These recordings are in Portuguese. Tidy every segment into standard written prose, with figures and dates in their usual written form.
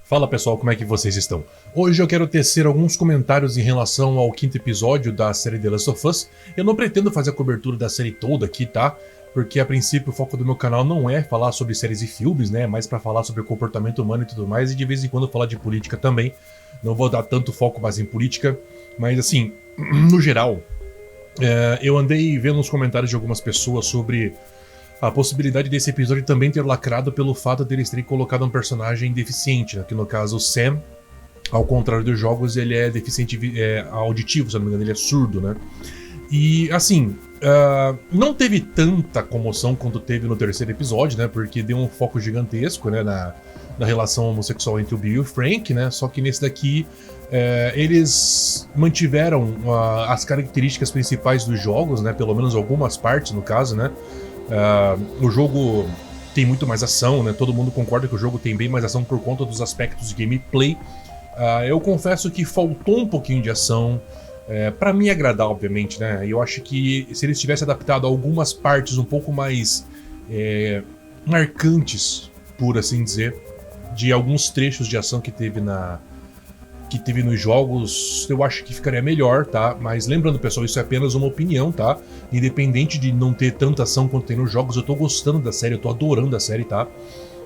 Fala pessoal, como é que vocês estão? Hoje eu quero tecer alguns comentários em relação ao quinto episódio da série The Last of Us. Eu não pretendo fazer a cobertura da série toda aqui, tá? Porque a princípio o foco do meu canal não é falar sobre séries e filmes, né? É mais pra falar sobre o comportamento humano e tudo mais, e de vez em quando falar de política também. Não vou dar tanto foco mais em política, mas assim, no geral, eu andei vendo os comentários de algumas pessoas sobre a possibilidade desse episódio também ter lacrado pelo fato deles terem colocado um personagem deficiente, né? Que no caso o Sam, ao contrário dos jogos, ele é deficiente auditivo, se eu não me engano, ele é surdo, né? E assim, não teve tanta comoção quanto teve no terceiro episódio, né? Porque deu um foco gigantesco, né? Na relação homossexual entre o Bill e o Frank, né? Só que nesse daqui eles mantiveram as características principais dos jogos, né? Pelo menos algumas partes, no caso, né? O jogo tem muito mais ação, né? Todo mundo concorda que o jogo tem bem mais ação por conta dos aspectos de gameplay. Eu confesso que faltou um pouquinho de ação pra me agradar, obviamente, né? Eu acho que se eles tivessem adaptado algumas partes um pouco mais marcantes, por assim dizer, de alguns trechos de ação que teve nos jogos, eu acho que ficaria melhor, tá? Mas lembrando, pessoal, isso é apenas uma opinião, tá? Independente de não ter tanta ação quanto tem nos jogos, eu tô gostando da série, eu tô adorando a série, tá?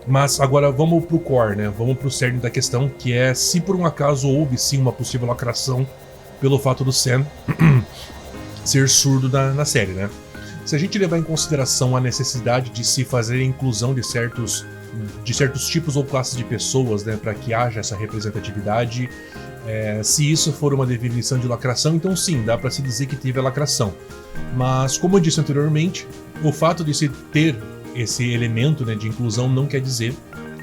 Mas agora vamos pro core, né? Vamos pro cerne da questão, que é se por um acaso houve sim uma possível lacração pelo fato do Sam ser surdo na série, né? Se a gente levar em consideração a necessidade de se fazer a inclusão de certos tipos ou classes de pessoas, né, para que haja essa representatividade, se isso for uma definição de lacração, então sim, dá para se dizer que teve a lacração. Mas, como eu disse anteriormente, o fato de se ter esse elemento, né, de inclusão não quer dizer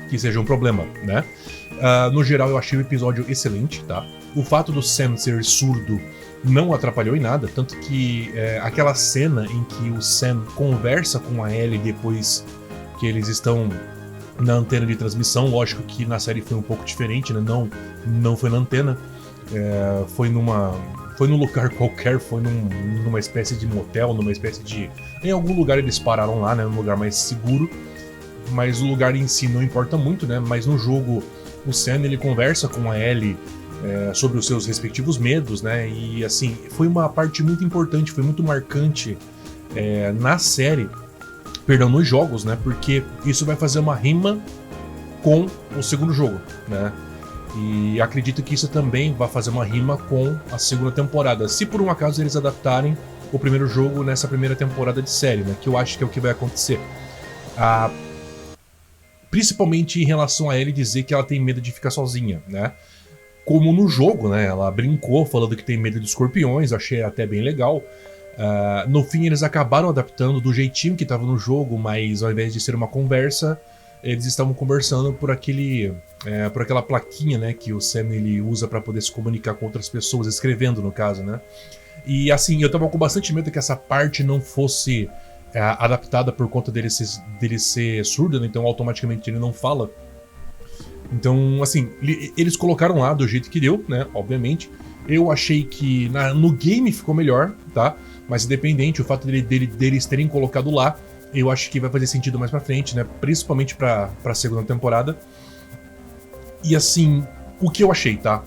que seja um problema, né? No geral, eu achei o episódio excelente, tá? O fato do Sam ser surdo não atrapalhou em nada, tanto que aquela cena em que o Sam conversa com a Ellie depois que eles estão na antena de transmissão, lógico que na série foi um pouco diferente, né? Não foi na antena, foi num lugar qualquer, foi numa espécie de motel, em algum lugar eles pararam lá, né? Num lugar mais seguro, mas o lugar em si não importa muito, né? Mas no jogo o Sam, ele conversa com a Ellie sobre os seus respectivos medos, né? E assim, foi uma parte muito importante, foi muito marcante na série, perdão, nos jogos, né? Porque isso vai fazer uma rima com o segundo jogo, né? E acredito que isso também vai fazer uma rima com a segunda temporada, se por um acaso eles adaptarem o primeiro jogo nessa primeira temporada de série, né? Que eu acho que é o que vai acontecer. Principalmente em relação a Ellie dizer que ela tem medo de ficar sozinha, né? Como no jogo, né? Ela brincou falando que tem medo de escorpiões, achei até bem legal. No fim eles acabaram adaptando do jeitinho que estava no jogo, mas ao invés de ser uma conversa, eles estavam conversando por aquela plaquinha, né, que o Sam ele usa para poder se comunicar com outras pessoas, escrevendo no caso, né? E assim, eu tava com bastante medo que essa parte não fosse adaptada por conta dele ser surdo, né? Então automaticamente ele não fala. Então, assim, eles colocaram lá do jeito que deu, né, obviamente. Eu achei que no game ficou melhor, tá? Mas independente, o fato deles terem colocado lá, eu acho que vai fazer sentido mais pra frente, né? Principalmente pra segunda temporada. E assim, o que eu achei, tá?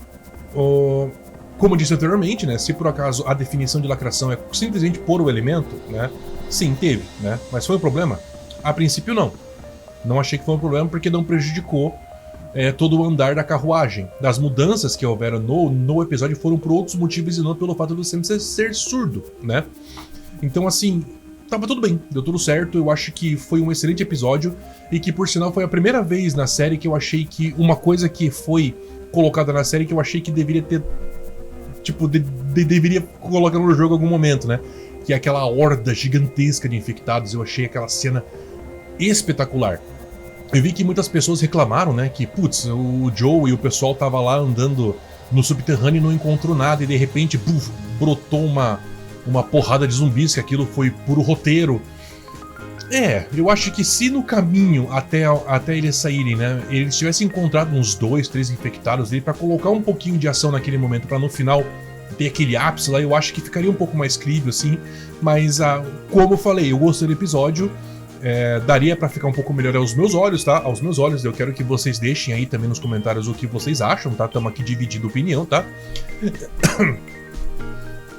Como eu disse anteriormente, né? Se por acaso a definição de lacração é simplesmente pôr o elemento, né? Sim, teve, né? Mas foi um problema? A princípio, não. Não achei que foi um problema porque não prejudicou todo o andar da carruagem. Das mudanças que houveram no episódio foram por outros motivos e não pelo fato do Sam ser surdo, né? Então, assim, tava tudo bem, deu tudo certo. Eu acho que foi um excelente episódio e que, por sinal, foi a primeira vez na série que eu achei que uma coisa que foi colocada na série que eu achei que deveria ter, tipo, deveria colocar no jogo em algum momento, né? Que é aquela horda gigantesca de infectados. Eu achei aquela cena espetacular. Eu vi que muitas pessoas reclamaram, né, que, putz, o Joe e o pessoal tava lá andando no subterrâneo e não encontrou nada, e de repente, buf, brotou uma porrada de zumbis, que aquilo foi puro roteiro. Eu acho que se no caminho até eles saírem, né, eles tivessem encontrado uns 2, 3 infectados ali pra colocar um pouquinho de ação naquele momento, pra no final ter aquele ápice lá, eu acho que ficaria um pouco mais crível, assim, mas como eu falei, eu gostei do episódio. daria pra ficar um pouco melhor aos meus olhos, tá? Aos meus olhos, eu quero que vocês deixem aí também nos comentários o que vocês acham, tá? Estamos aqui dividindo opinião, tá?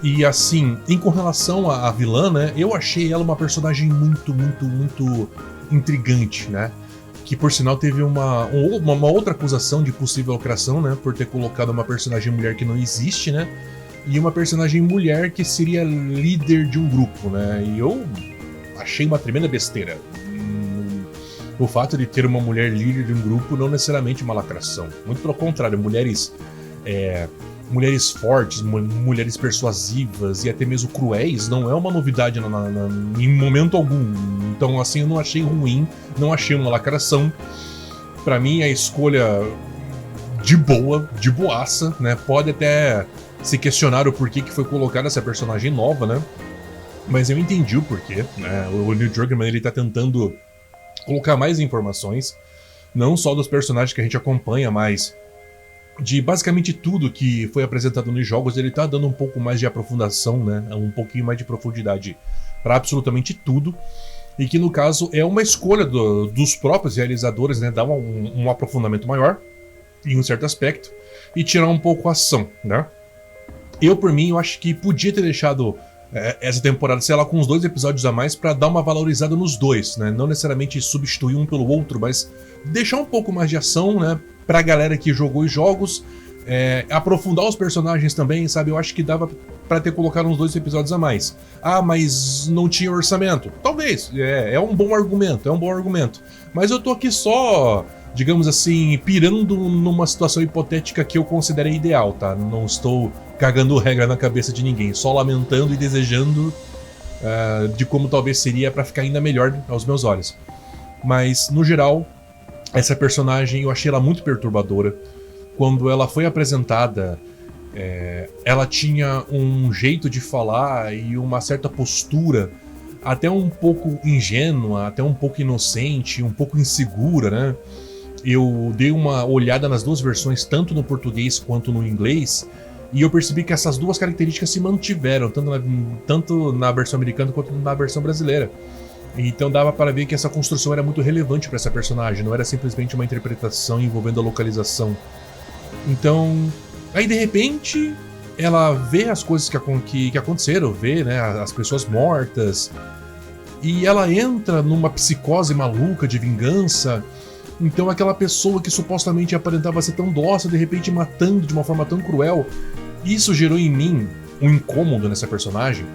E assim, com relação à vilã, né? Eu achei ela uma personagem muito intrigante, né? Que por sinal teve uma outra acusação de possível lacração, né? Por ter colocado uma personagem mulher que não existe, né? E uma personagem mulher que seria líder de um grupo, né? E eu achei uma tremenda besteira. O fato de ter uma mulher líder de um grupo não necessariamente uma lacração. Muito pelo contrário, mulheres fortes, mulheres persuasivas e até mesmo cruéis não é uma novidade em momento algum. Então assim, eu não achei ruim, não achei uma lacração. Pra mim a escolha de boaça, né? Pode até se questionar o porquê que foi colocada essa personagem nova, né? Mas eu entendi o porquê, né? O Neil Druckmann, ele tá tentando colocar mais informações, não só dos personagens que a gente acompanha, mas de basicamente tudo que foi apresentado nos jogos. Ele tá dando um pouco mais de aprofundação, né? Um pouquinho mais de profundidade para absolutamente tudo. E que no caso é uma escolha dos próprios realizadores, né? Dar um aprofundamento maior em um certo aspecto e tirar um pouco a ação, né? Eu, por mim, eu acho que podia ter deixado essa temporada, sei lá, com uns 2 episódios a mais pra dar uma valorizada nos dois, né? Não necessariamente substituir um pelo outro, mas deixar um pouco mais de ação, né? Pra galera que jogou os jogos, aprofundar os personagens também, sabe? Eu acho que dava pra ter colocado uns 2 episódios a mais. Ah, mas não tinha orçamento. Talvez, é um bom argumento, Mas eu tô aqui só, digamos assim, pirando numa situação hipotética que eu considerei ideal, tá? Não estou cagando regra na cabeça de ninguém, só lamentando e desejando de como talvez seria pra ficar ainda melhor aos meus olhos. Mas, no geral, essa personagem eu achei ela muito perturbadora. Quando ela foi apresentada, ela tinha um jeito de falar e uma certa postura até um pouco ingênua, até um pouco inocente, um pouco insegura, né? Eu dei uma olhada nas duas versões, tanto no português quanto no inglês, e eu percebi que essas duas características se mantiveram, tanto na versão americana quanto na versão brasileira. Então dava para ver que essa construção era muito relevante para essa personagem, não era simplesmente uma interpretação envolvendo a localização. Então, aí de repente, ela vê as coisas que aconteceram, vê, né, as pessoas mortas, e ela entra numa psicose maluca de vingança. Então aquela pessoa que supostamente aparentava ser tão dócil, de repente matando de uma forma tão cruel. Isso gerou em mim um incômodo nessa personagem,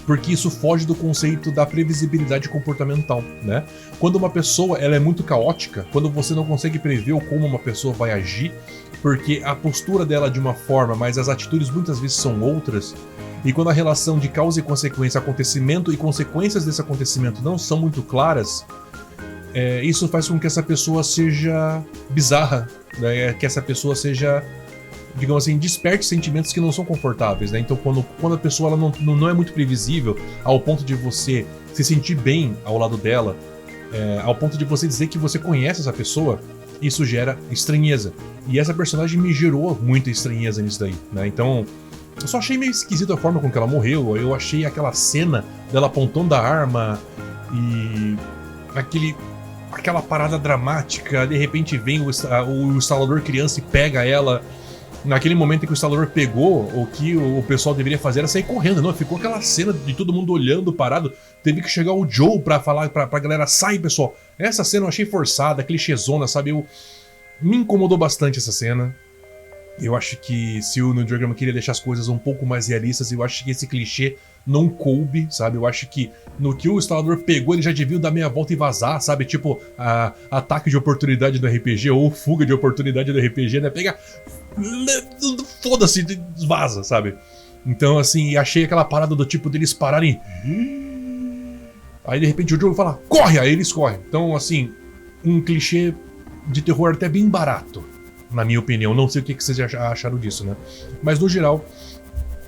porque isso foge do conceito da previsibilidade comportamental, né? Quando uma pessoa ela é muito caótica, quando você não consegue prever como uma pessoa vai agir, porque a postura dela é de uma forma, mas as atitudes muitas vezes são outras, e quando a relação de causa e consequência, acontecimento e consequências desse acontecimento não são muito claras, isso faz com que essa pessoa seja bizarra, né? Que essa pessoa seja, digamos assim, desperte sentimentos que não são confortáveis, né? Então quando a pessoa ela não é muito previsível ao ponto de você se sentir bem ao lado dela, ao ponto de você dizer que você conhece essa pessoa, isso gera estranheza. E essa personagem me gerou muita estranheza nisso daí, né? Então eu só achei meio esquisito a forma com que ela morreu. Eu achei aquela cena dela apontando a arma e aquela parada dramática, de repente vem o instalador criança e pega ela. Naquele momento em que o instalador pegou, o que o pessoal deveria fazer era sair correndo, não? Ficou aquela cena de todo mundo olhando, parado. Teve que chegar o Joe pra falar pra galera, sai pessoal. Essa cena eu achei forçada, clichêzona, sabe? Me incomodou bastante essa cena. Eu acho que se o Neil Druckmann queria deixar as coisas um pouco mais realistas, eu acho que esse clichê não coube, sabe? Eu acho que no que o instalador pegou, ele já devia dar meia volta e vazar, sabe? Tipo, ataque de oportunidade do RPG ou fuga de oportunidade do RPG, né? Pega... foda-se, vaza, sabe? Então, assim, achei aquela parada do tipo deles pararem... Aí, de repente, o jogo fala, corre! Aí eles correm. Então, assim, um clichê de terror até bem barato, na minha opinião. Não sei o que vocês já acharam disso, né? Mas, no geral,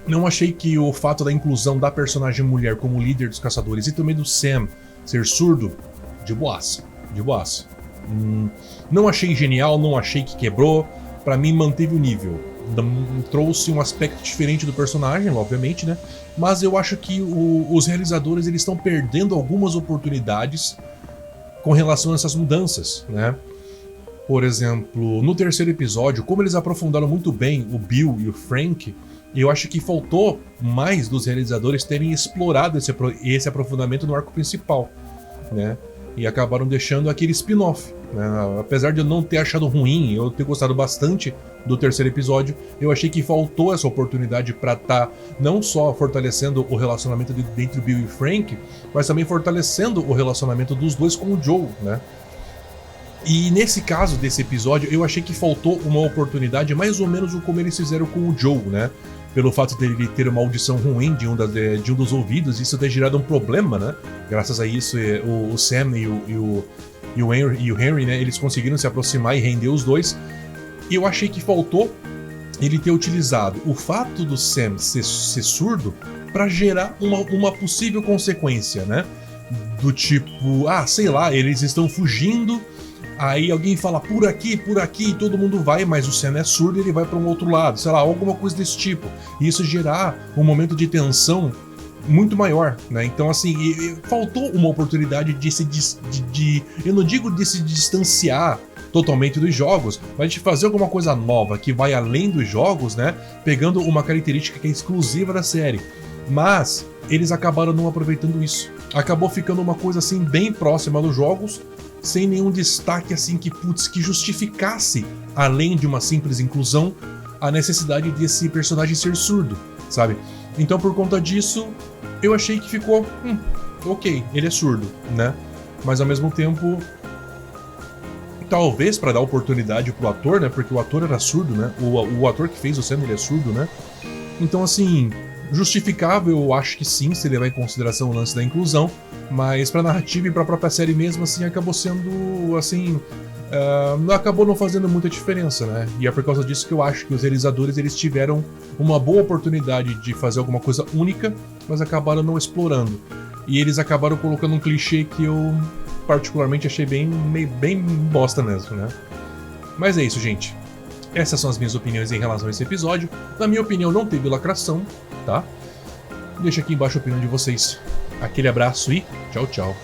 não achei que o fato da inclusão da personagem mulher como líder dos caçadores e também do Sam ser surdo, de boaça. Não achei genial, não achei que quebrou. Pra mim, manteve o nível. trouxe um aspecto diferente do personagem, obviamente, né? Mas eu acho que os realizadores eles estão perdendo algumas oportunidades com relação a essas mudanças, né? Por exemplo, no terceiro episódio, como eles aprofundaram muito bem o Bill e o Frank, eu acho que faltou mais dos realizadores terem explorado esse aprofundamento no arco principal, né? E acabaram deixando aquele spin-off, né? Apesar de eu não ter achado ruim, eu ter gostado bastante do terceiro episódio, eu achei que faltou essa oportunidade para estar não só fortalecendo o relacionamento entre o Bill e o Frank, mas também fortalecendo o relacionamento dos dois com o Joe, né? E nesse caso desse episódio, eu achei que faltou uma oportunidade mais ou menos como eles fizeram com o Joe, né? Pelo fato dele ter uma audição ruim de um dos ouvidos, isso ter gerado um problema, né? Graças a isso, o Sam e o Henry, né? Eles conseguiram se aproximar e render os dois. E eu achei que faltou ele ter utilizado o fato do Sam ser surdo para gerar uma possível consequência, né? Do tipo, sei lá, eles estão fugindo. Aí alguém fala por aqui, e todo mundo vai, mas o Sam é surdo e ele vai para um outro lado, sei lá, alguma coisa desse tipo. E isso gerar um momento de tensão muito maior, né? Então, assim, faltou uma oportunidade eu não digo de se distanciar totalmente dos jogos, mas de fazer alguma coisa nova que vai além dos jogos, né? Pegando uma característica que é exclusiva da série. Mas eles acabaram não aproveitando isso. Acabou ficando uma coisa assim bem próxima dos jogos, sem nenhum destaque assim que justificasse, além de uma simples inclusão, a necessidade desse personagem ser surdo, sabe? Então por conta disso, eu achei que ficou, ok, ele é surdo, né? Mas ao mesmo tempo, talvez para dar oportunidade pro ator, né? Porque o ator era surdo, né? O ator que fez o Sam, ele é surdo, né? Então assim, justificável, eu acho que sim, se levar em consideração o lance da inclusão, mas pra narrativa e pra própria série mesmo, assim, acabou sendo, assim, acabou não fazendo muita diferença, né? E é por causa disso que eu acho que os realizadores, eles tiveram uma boa oportunidade de fazer alguma coisa única, mas acabaram não explorando. E eles acabaram colocando um clichê que eu particularmente achei bem bosta mesmo, né? Mas é isso, gente. Essas são as minhas opiniões em relação a esse episódio. Na minha opinião, não teve lacração, tá? Deixa aqui embaixo a opinião de vocês. Aquele abraço e tchau, tchau.